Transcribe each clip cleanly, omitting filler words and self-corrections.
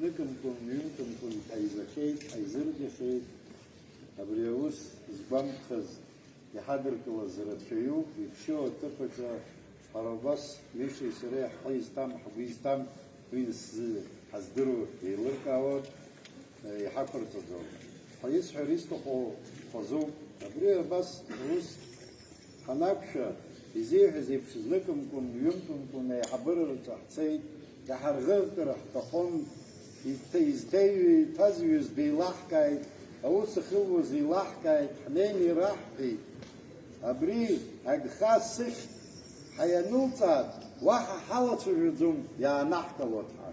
نكمكم يمكمكم حيزشيت حيزرجشيت أبريوس زبام خز يحضرك وزرت شيوخ يكشو تفكر حرباس مشي سريع حيز تام حبيز تام وينس حزدرو يلرك أوت يحفر تزوج حيز حريستو خزو أبريو بس روس حناكشة يزيح زي بشزلكمكم يمكمكم يحبر تحتسيد يحرغر تخون يستوي تزوج بلاحكاي أو سخوز بلاحكاي حنيني راحتي أبري أجخاص سخ حينوصل واحد حالة الرزوم يا نحكي وطحا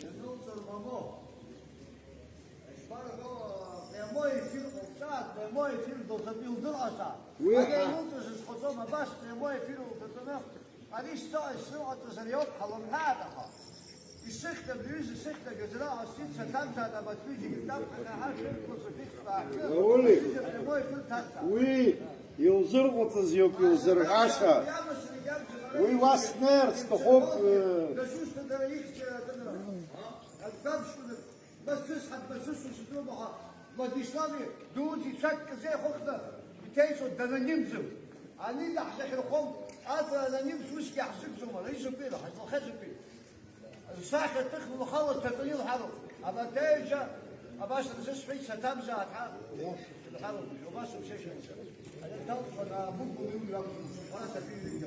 ينوصل مامو إشبارك نموي في الخبشات نموي في الدوسبيل دراسة هذا ينوصل الخصومة بس نموي في الدوسبيل هذه السرعة تسريوت حلم هذا السخة بيوز السخة جزراء السيد ستمتع لما تيجي قدام أنا عارف كل أقولي وي يوزر تزيوك يوزر عشا وي واسنر استخوب نشوش تدريك بس تسحب بس تسحب ما ديشلامي دوتي شك زي خخنا بتيسو دنانيمزو أني لحظة الخم أترى دنانيمز وش يحسبزو ما ليش بيلا حتى خزب بيلا الساحة تخلو خلص تطيل حرب أبا تيجا أباش تزيس حيث ستمزع الحرب الحرب وباش بشيش أنا تلقى أنا بوكو يقول ولا تفيد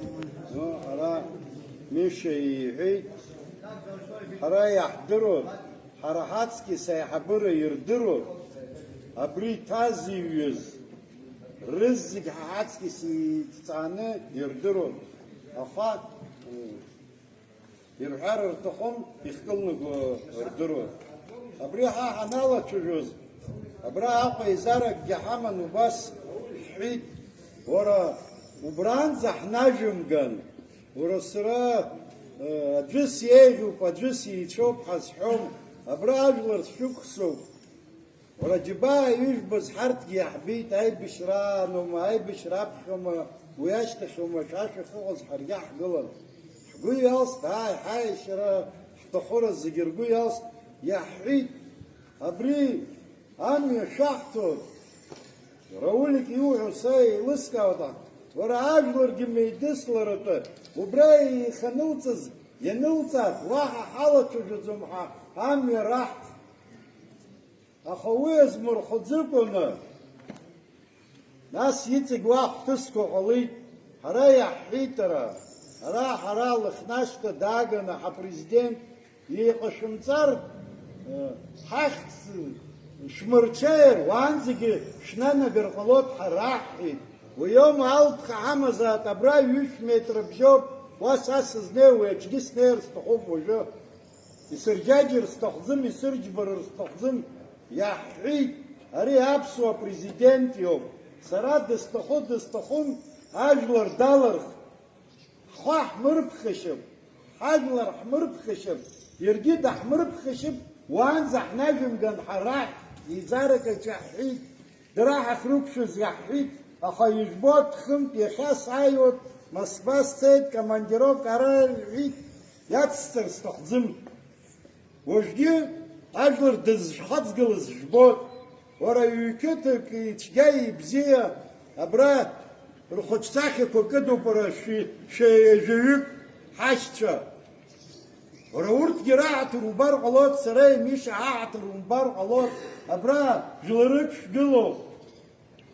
حرا مشي هي حرا يحضروا حرحاتسكي سيحبروا يردروا أبري تازي يوز رزق حاتسكي سيتعاني يردروا أخات يرحر تخم يخلنا يردروا أبريها حنالة تجوز أبريها قيزارك جحمن وبس حيد ورا وبران زحناجم جن ورا سرا جس يجو فجس يشوف حسحوم أبريها جلر شخصو ورا جباه يجبز حرت يحبيت هاي بشران وما هاي بشراب خما وياشتش وما شاش خلص حرجح قلل قوياس هاي شرا تخور الزجر قوياس يا حيد أبري أمي شحتو راولك يوحو ساي لسكا وطا ورا أجلر جمي دسلرت وبراي خنوتز ينوتز واحد حالة جزمها أمي راحت أخويز مرخزكونا ناس يتق واحد تسكو علي هرايا حيترا حرا لخناشتا داغنا حبريزيدنت يقشمصر حخت شمرچير وانزيجي شنانا برقلوت حراحي ويوم عالت خامزات ابرا 100 متر بجوب واساس زنيو يجلس نير استخوف وجو يسرجاجر استخزم يسرجبر استخزم يا حي اري ابسو بريزيدنت يوم سراد استخوم اجلر دالر خاح مرب خشب حجلر حمرب خشب يرجد حمرب خشب وانزح نجم جن حراح يزارك الجحيد دراح خروبش الجحيد اخا يجبوت خمت يخاس عيوت مصباس سيد كمانديرو قرار العيد ياتستر استخزم وجدي اجلر دز حدز قلز جبوت ورا يكتك يتجاي بزيه ابرات رخص ساخي كوكدو برا شي جيوك حاشتشا ورورت جراعة روبار غلط سراي مش عاعة روبار غلط أبرا جلركش قلو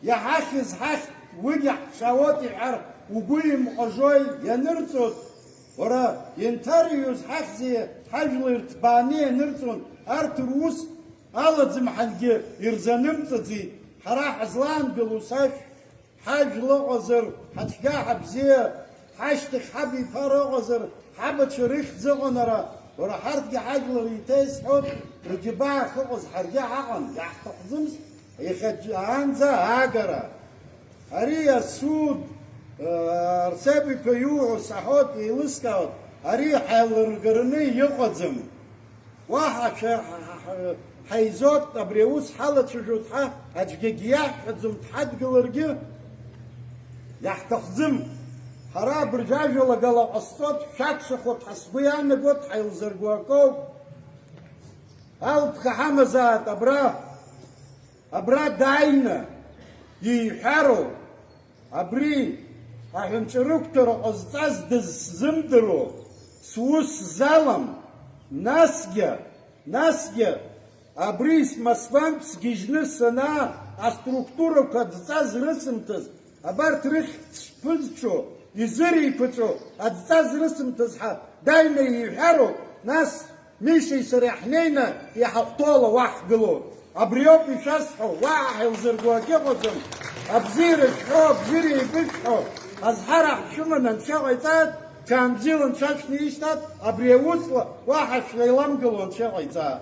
يا حاشز حاش وجح شواتي عرق وقوي مقجوي يا نرتون ورا ينتريوز حاجزي حاجل ارتباني نرتون ارتروس على زمحلقي يرزنمتزي حراح زلان بلوساش حاج لغزر حتجا حبزيه حاشتك حبي فارغزر حبت شريخ زغنرا ورا حرتجا حاج لريتيس حب رجبا خلص حرجا عقن يحتخزمس يخج عنزا هاجرا اريا السود ارسابي بيوع صحوت يلسكاوت اري حال قرني يقزم واحد حيزوت ابريوس حالة شجوتها اجيجياح قزم تحد قلرجي يحتخزم حراب رجاج ولا قال الصوت شاك شخوت حسبيان قلت حيلزرقوكو البخ حمزات أبرا داينا يحارو أبري أهم شروكتر أزتاز دز زمدرو سوس زالم ناسجا أبريس مسفانبس جيجنس سنا أستруктура كدزاز رسمتز أبار تريخ تشبزشو يزري فتشو أدزاز رسمتز دايما يحارو ناس ميشي سريحنينا يحطوله واحقلو أبريوب يشاسحو واحد وزرقوا كيفوزن أبزير شحو أبزير يبشحو أزحرح شمنا نشاغيتات كان زيلن شاشني يشتات أبريوصلا واحد شليلانقلو نشاغيتات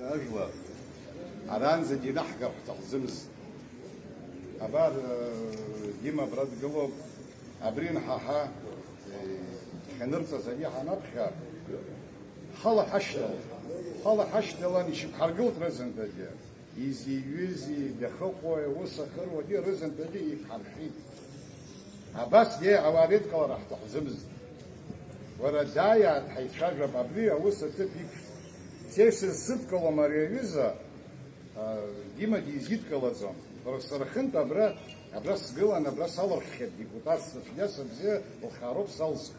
أجلا أران زدي نحقر تغزمز أبار ديما براد قلوب أبرين حاحا خنرصة زديحة نبخا خلا حشتل يشب حرقلت رزن بدي يزي يوزي بخوة وسخر ودي رزن بدي يحرحيت عباس دي عواريد قال راح تحزمز ورا دايات حيشاجب أبري وسط تبيك سيرس الصدق ولا مريوزا ديما دي يزيد كلازم برسرخنت أبرا سقلا أبرا صالر خد ديبوتات سفليس بزي الخروب صالسك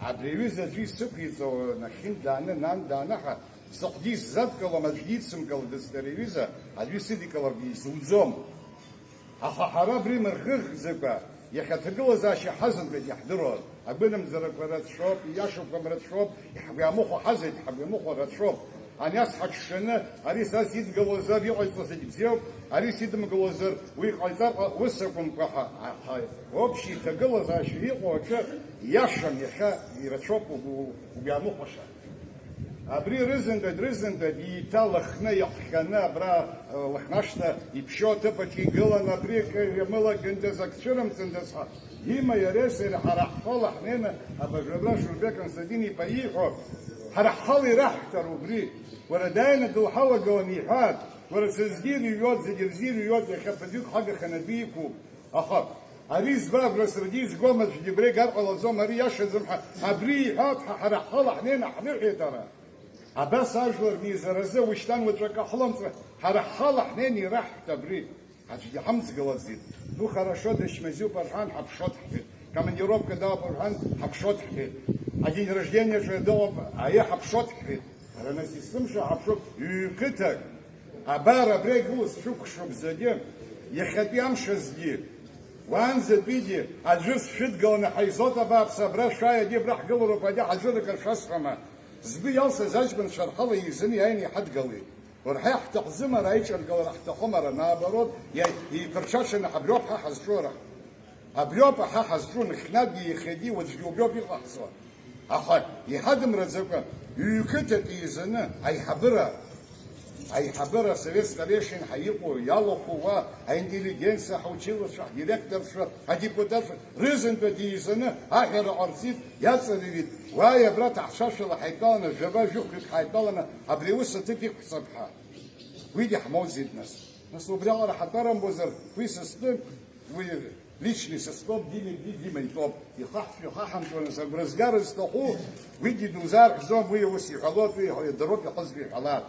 عبريوزا جي سبيتو نخين دانا نان دانا سقديس زاد كلا مجديد سم كلا دستريوزا عدوي سيدي كلا بيس وزوم أخا حرابري مرخخ زكا يخطقوا زاشي حزن بدي يحضروا أقبلهم زرق ورد شوب ياشوب كمرد شوب يحبي مخو حزن يحبي مخو رد شوب أنا أصحك شنة أريس أسيد جوزر يقعد تصدق زيو أريس يدم جوزر ويقعد وسكم كها هاي وبشي تقول زاشي يقعد ياشم يخا يرشوب وبيعمو خشة أبري رزن ده يتالخنا يحكنا برا لخناشنا يبشو تبكي قلنا أبري كملا جندزك شرم تندسها هما يرسل حرحال حنينا أبغى شربك نسديني بايخو حرحالي راح تروبري ورداينا دو حوا جوانيحات ورسزجير يود زجرزير يود يخبديك حاجة خنبيكو أخر أريز باب رسرديز قومت في جبري قرق الزوم أري يشزم أبري هات حرحال حنينا حبيحي ترى أباس أجور ميزرزة وشتان وتركا حلم حرحال حنيني راح تبري هتجي حمز جلازيد ну хорошо дешмезю пархан хабшот хфит командировка дала пархан хабшот хфит а день рождения же дала а я хабшот хфит рана систем же хабшот юкетак а бара брегус шук шук задем я хотям шазди وان زبيدي عجز شد قلنا حيزوتا باب صبرا شاي دي برح قلرو بدي عجلك الشصفما زبي يلص زجبن شرحله يزني عيني حد قلي ورح تحزمها رايش القول راح تحمر نابرود يبرشاشن حبلوبها حزجورة حبلوبها حزجون خنادي يخدي وتجوبيوب يلحظوا أخي يهدم رزقه يكتت يزنا أي حبرة سويت ستاريشن حيقو يالوكوا انتليجنسا حوتشيلوس ديريكتور ديبوتات ريزن بدي يزنا آخر أرسيد يصير ويا برات عشاش الحيطان الجبال جوكت حيطان أبريوس تبيك صبحا ويدي حموزيد ناس وبرا راح ترى بوزر في سيستم ليشلي سيستم دي ما يطلب يخاح حمتون سبرزجار استخو ويدي دوزار زوم ويا وسي خلاط ويا دروك حزبي حالات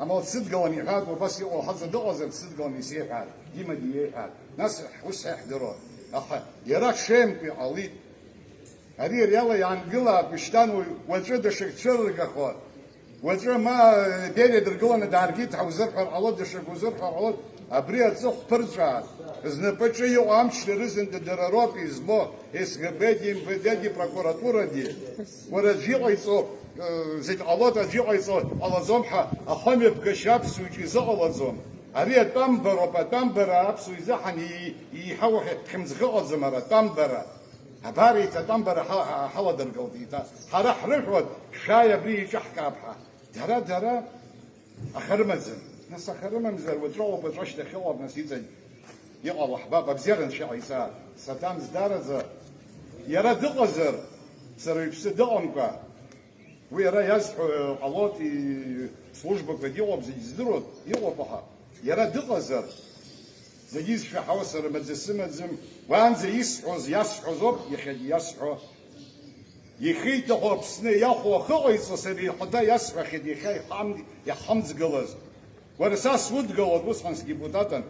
أما الصدق واني هاد وبس يقول حظ دقز الصدق واني سيح هاد ديما دي هاد ناس وش يحضرون أخا يراك شيم في عليت هذه رياضة يعني قلا بشتان وترد شرق أخوات وترى ما ديري درقلنا دارجيت حوزرحر على دشك وزرحر على أبريد زخ برجع إذن بتشي يوامش لرزن تدرروبي زبو إسقبادي مفدادي بروكوراتورة دي ورجي عيسو زيت الله تجي عيسو على زمحة أخمي بكشاب سويجي زق على زم أريد تامبرا أبسو يزحني يحوح خمس غلط زمرة تامبرا هباري تامبرا حلا درقلتي حرح رفض شاي بري شحكا بها درا أخرمزن ناس أخرمزن وتروح بترش دخلوا نسيت يقع أحباب بزيرن شعيسار ستام زدارز يرى دقزر سر يبصدقنك ويرى يزح علاتي служба كديوب زدرود يوقفها يرى دقزر زيز في حوسر مدسمة زم وان زي يسحوز زوب يخد يسحو Ихеит аԥсны иахәо ахыҟаиҵо сара ихәада иасҳәахьеит иахьа иҳамӡгылаз. Уара са свыдгылот усҟан сдепутатан.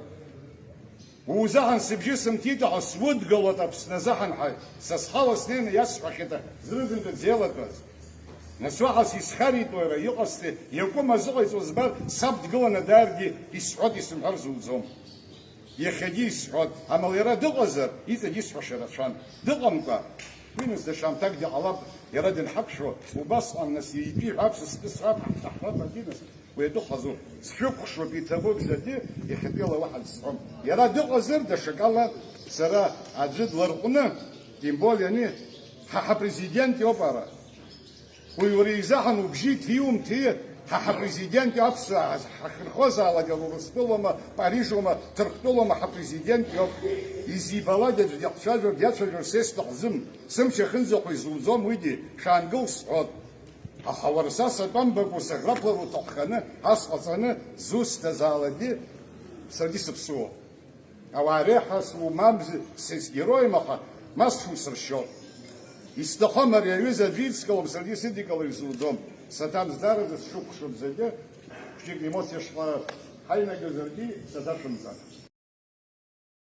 Узаҳан сыбжьы сымҭит ҳәа свыдгылот Аԥсны азаҳан ҳәа са схала снеины иасҳәахьеит зрызынтәы дзеилатәаз. Нас уаҳа сисхарит уара иҟасҵеи иакәым азыҟаиҵо збар саб дгыланы дааргьы исҳәот исымҳәар зуӡом. Иахьагьы исҳәот, амала иара дыҟазар иҵегьы исҳәаша рацәан. Дыҟамкәа Минус дашамтак диалаб, я радин хакшо, убасҟан нас итәи ҳәа аԥсыс ҳәа ҳаҳратәагьы нас уи адәыҟазу сшәықәхшоуп иҭабуп бзагьы иахьатәиала уаҳа зсҳәом. Иара дыҟазар даҽакала сара аӡәы дларҟәны, тем более ани ҳапрезидент иоуп ара. Уи уара изаҳан убжьы ҭиумҭи ҳапрезидент аԥсуа ҳахьырхозаалак Урыстәылоума, Парижоума, Ҭырқәтәылоума ҳапрезидент иоуп. Изибалак аӡә диахцәажәар, диацәажәар са исҭахӡам. Сымч ахьынӡаҟа изуӡом уигьы, шаангыл сҳәот. Аха уара са сатәамбакәа сыӷраԥлара уҭахханы, ас ҟаҵаны зусҭазаалакгьы саргьы сыԥсуоуп. Ауаа реиҳа слумамзи, сгероим, аха ма сшусыршьот. Исҭахым ари аҩыза аӡәы идскылом, саргьы сидикылар изуӡом. Саҭамздараӡа сшықәшәо бзагьы, хәҷык емоциа шҟа ҳаинагазаргьы саҭашәымҵан.